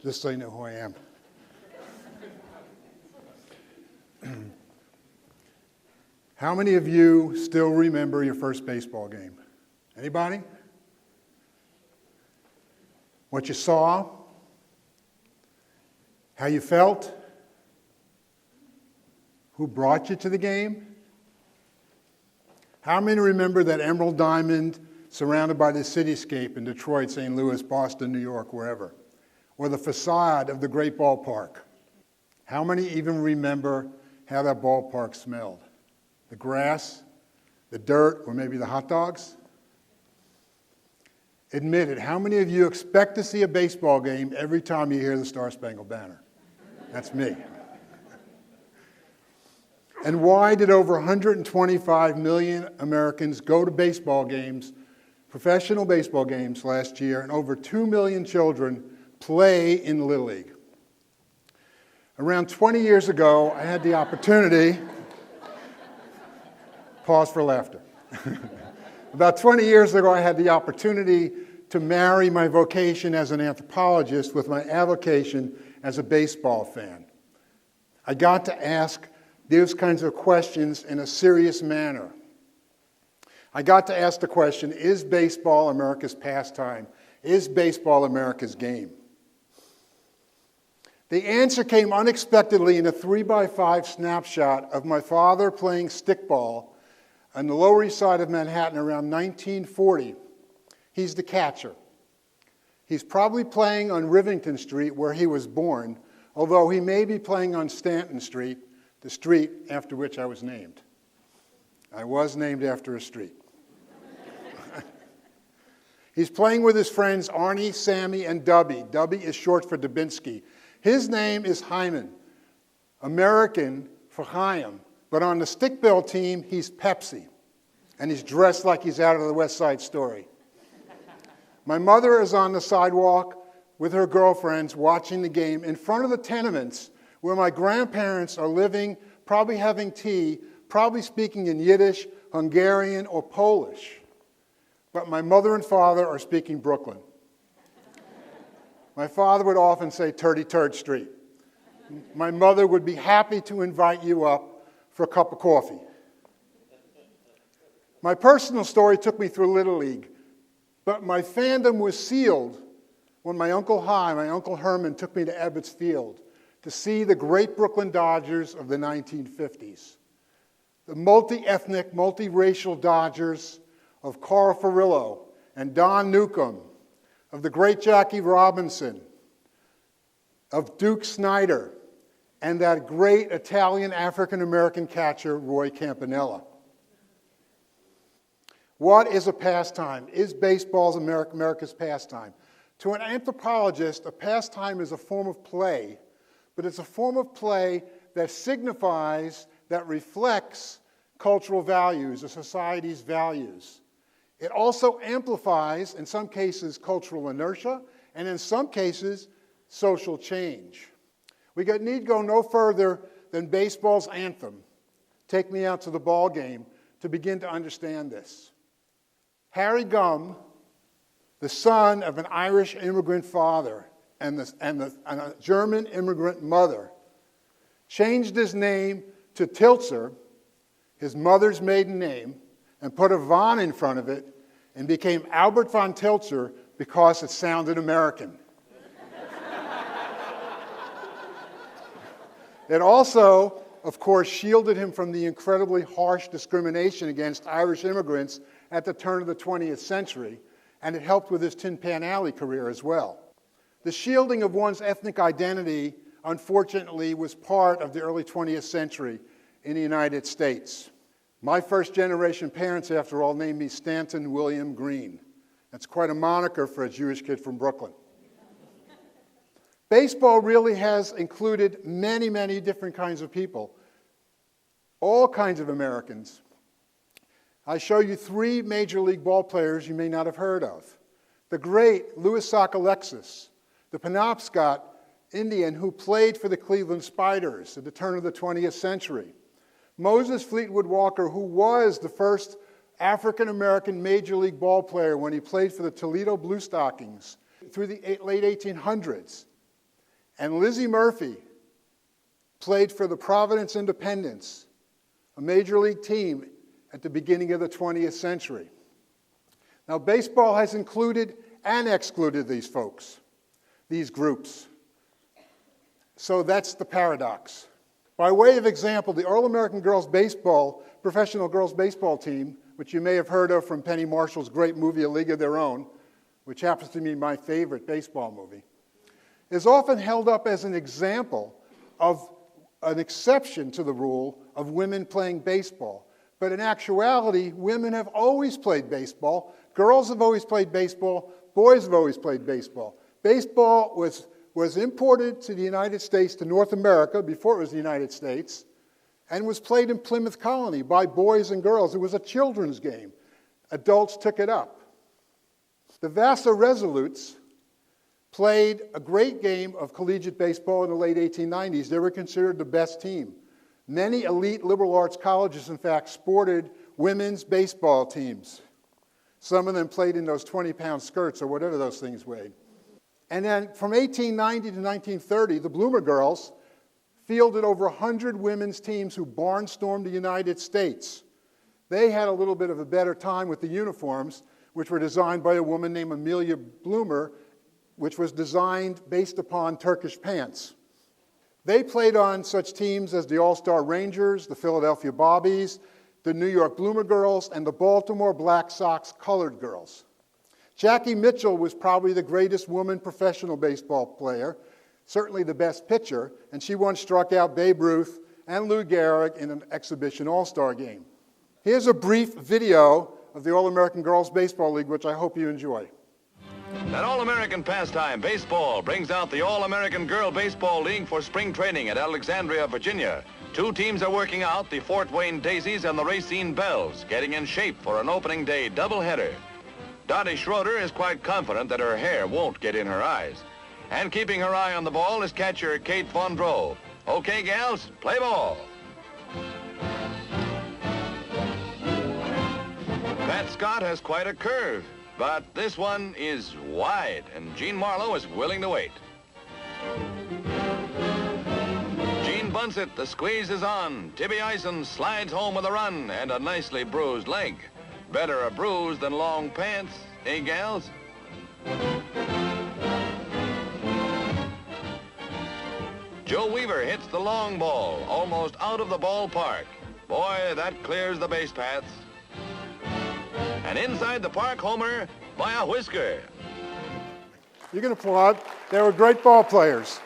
Just so you know who I am. How many of you still remember your first baseball game? Anybody? What you saw? How you felt? Who brought you to the game? How many remember that emerald diamond surrounded by the cityscape in Detroit, St. Louis, Boston, New York, wherever? Or the facade of the great ballpark? How many even remember how that ballpark smelled? The grass, the dirt, or maybe the hot dogs? Admit it, how many of you expect to see a baseball game every time you hear the Star-Spangled Banner? That's me. And why did over 125 million Americans go to baseball games, professional baseball games last year, and over 2 million children play in Little League? Around 20 years ago, I had the opportunity, pause for laughter. About 20 years ago, I had the opportunity to marry my vocation as an anthropologist with my avocation as a baseball fan. I got to ask those kinds of questions in a serious manner. I got to ask the question, is baseball America's pastime? Is baseball America's game? The answer came unexpectedly in a 3x5 snapshot of my father playing stickball on the Lower East Side of Manhattan around 1940. He's the catcher. He's probably playing on Rivington Street, where he was born, although he may be playing on Stanton Street, the street after which I was named. I was named after a street. He's playing with his friends Arnie, Sammy, and Dubby. Dubby is short for Dubinsky. His name is Hyman, American for Chaim, but on the stickball team, he's Pepsi, and he's dressed like he's out of the West Side Story. My mother is on the sidewalk with her girlfriends watching the game in front of the tenements where my grandparents are living, probably having tea, probably speaking in Yiddish, Hungarian, or Polish. But my mother and father are speaking Brooklyn. My father would often say 33rd Street. My mother would be happy to invite you up for a cup of coffee. My personal story took me through Little League, but my fandom was sealed when my Uncle Herman, took me to Ebbets Field to see the great Brooklyn Dodgers of the 1950s. The multi-ethnic, multi-racial Dodgers of Carl Furillo and Don Newcomb, of the great Jackie Robinson, of Duke Snyder, and that great Italian African-American catcher, Roy Campanella. What is a pastime? Is baseball America's pastime? To an anthropologist, a pastime is a form of play, but it's a form of play that signifies, that reflects cultural values, a society's values. It also amplifies, in some cases, cultural inertia, and in some cases, social change. We need go no further than baseball's anthem, "Take Me Out to the Ball Game," to begin to understand this. Harry Gumm, the son of an Irish immigrant father and a German immigrant mother, changed his name to Tiltzer, his mother's maiden name, and put a von in front of it, and became Albert von Tiltzer because it sounded American. It also, of course, shielded him from the incredibly harsh discrimination against Irish immigrants at the turn of the 20th century, and it helped with his Tin Pan Alley career as well. The shielding of one's ethnic identity, unfortunately, was part of the early 20th century in the United States. My first-generation parents, after all, named me Stanton William Green. That's quite a moniker for a Jewish kid from Brooklyn. Baseball really has included many, many different kinds of people, all kinds of Americans. I show you 3 major league ball players you may not have heard of. The great Louis Sockalexis, the Penobscot Indian who played for the Cleveland Spiders at the turn of the 20th century. Moses Fleetwood Walker, who was the first African-American Major League ball player when he played for the Toledo Blue Stockings through the late 1800s. And Lizzie Murphy played for the Providence Independents, a Major League team at the beginning of the 20th century. Now, baseball has included and excluded these folks, these groups. So that's the paradox. By way of example, the All-American Girls Baseball, professional girls baseball team, which you may have heard of from Penny Marshall's great movie, A League of Their Own, which happens to be my favorite baseball movie, is often held up as an example of an exception to the rule of women playing baseball. But in actuality, women have always played baseball, girls have always played baseball, boys have always played baseball. Baseball was imported to the United States, to North America, before it was the United States, and was played in Plymouth Colony by boys and girls. It was a children's game. Adults took it up. The Vassar Resolutes played a great game of collegiate baseball in the late 1890s. They were considered the best team. Many elite liberal arts colleges, in fact, sported women's baseball teams. Some of them played in those 20-pound skirts or whatever those things weighed. And then from 1890 to 1930, the Bloomer Girls fielded over 100 women's teams who barnstormed the United States. They had a little bit of a better time with the uniforms, which were designed by a woman named Amelia Bloomer, which was designed based upon Turkish pants. They played on such teams as the All-Star Rangers, the Philadelphia Bobbies, the New York Bloomer Girls, and the Baltimore Black Sox Colored Girls. Jackie Mitchell was probably the greatest woman professional baseball player, certainly the best pitcher, and she once struck out Babe Ruth and Lou Gehrig in an exhibition all-star game. Here's a brief video of the All-American Girls Baseball League, which I hope you enjoy. That All-American pastime, baseball, brings out the All-American Girl Baseball League for spring training at Alexandria, Virginia. Two teams are working out, the Fort Wayne Daisies and the Racine Bells, getting in shape for an opening day doubleheader. Dottie Schroeder is quite confident that her hair won't get in her eyes. And keeping her eye on the ball is catcher Kate Von Droe. Okay, gals, play ball. Pat Scott has quite a curve, but this one is wide, and Gene Marlowe is willing to wait. Gene bunts it, the squeeze is on. Tibby Eisen slides home with a run and a nicely bruised leg. Better a bruise than long pants, eh, gals? Joe Weaver hits the long ball, almost out of the ballpark. Boy, that clears the base paths. And inside the park homer by a whisker. You can applaud. They were great ball players.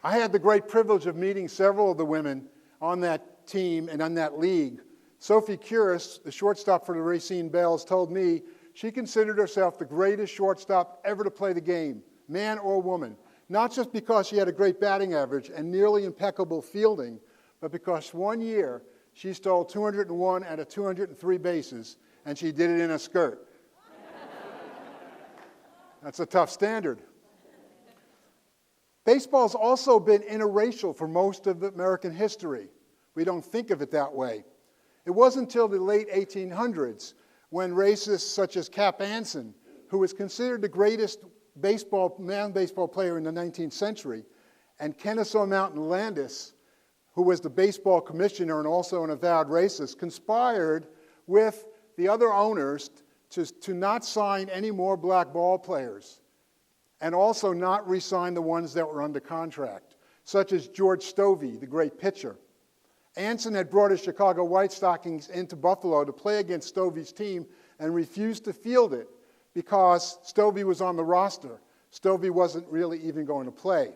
I had the great privilege of meeting several of the women on that team and on that league. Sophie Curis, the shortstop for the Racine Bells, told me she considered herself the greatest shortstop ever to play the game, man or woman. Not just because she had a great batting average and nearly impeccable fielding, but because one year she stole 201 out of 203 bases, and she did it in a skirt. That's a tough standard. Baseball's also been interracial for most of American history. We don't think of it that way. It wasn't until the late 1800s when racists such as Cap Anson, who was considered the greatest man baseball player in the 19th century, and Kennesaw Mountain Landis, who was the baseball commissioner and also an avowed racist, conspired with the other owners to not sign any more black ball players and also not re-sign the ones that were under contract, such as George Stovey, the great pitcher. Anson had brought his Chicago White Stockings into Buffalo to play against Stovey's team and refused to field it because Stovey was on the roster. Stovey wasn't really even going to play.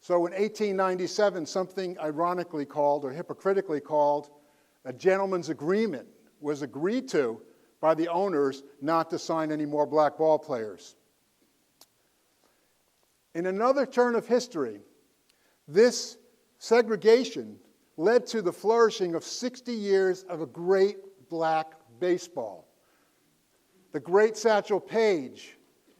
So in 1897, something ironically called or hypocritically called a gentleman's agreement was agreed to by the owners not to sign any more black ball players. In another turn of history, this segregation led to the flourishing of 60 years of a great black baseball. The great Satchel Paige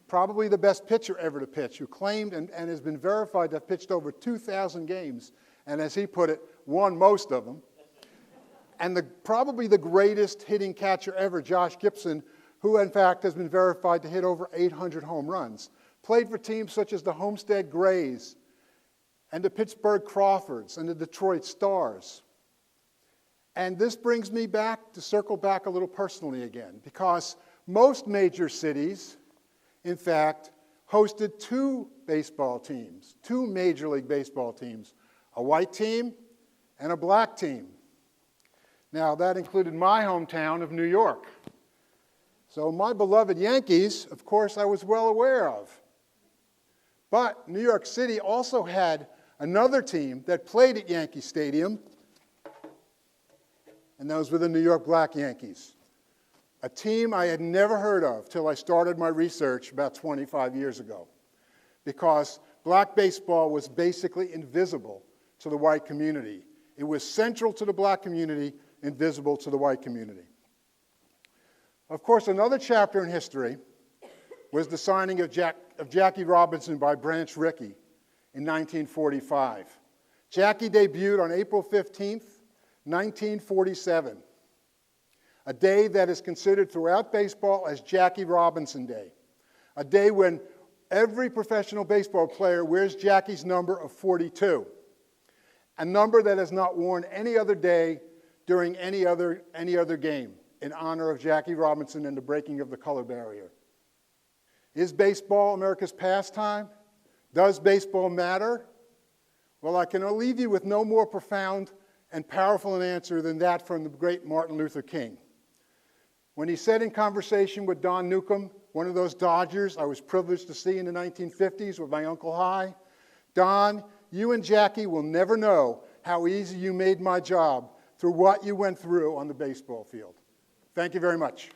probably the best pitcher ever to pitch, who claimed and has been verified to have pitched over 2,000 games, and as he put it, won most of them. And probably the greatest hitting catcher ever, Josh Gibson, who in fact has been verified to hit over 800 home runs. Played for teams such as the Homestead Grays and the Pittsburgh Crawfords and the Detroit Stars. And this brings me back to circle back a little personally again, because most major cities, in fact, hosted two baseball teams, two Major League Baseball teams, a white team and a black team. Now, that included my hometown of New York. So my beloved Yankees, of course, I was well aware of. But New York City also had another team that played at Yankee Stadium, and that was with the New York Black Yankees, a team I had never heard of till I started my research about 25 years ago, because black baseball was basically invisible to the white community. It was central to the black community, invisible to the white community. Of course, another chapter in history was the signing of Jackie Robinson by Branch Rickey in 1945. Jackie debuted on April 15th, 1947. A day that is considered throughout baseball as Jackie Robinson Day, a day when every professional baseball player wears Jackie's number of 42, a number that is not worn any other day during any other game, in honor of Jackie Robinson and the breaking of the color barrier. Is baseball America's pastime? Does baseball matter? Well, I can leave you with no more profound and powerful an answer than that from the great Martin Luther King. When he said in conversation with Don Newcomb, one of those Dodgers I was privileged to see in the 1950s with my Uncle Hi, Don, you and Jackie will never know how easy you made my job through what you went through on the baseball field. Thank you very much.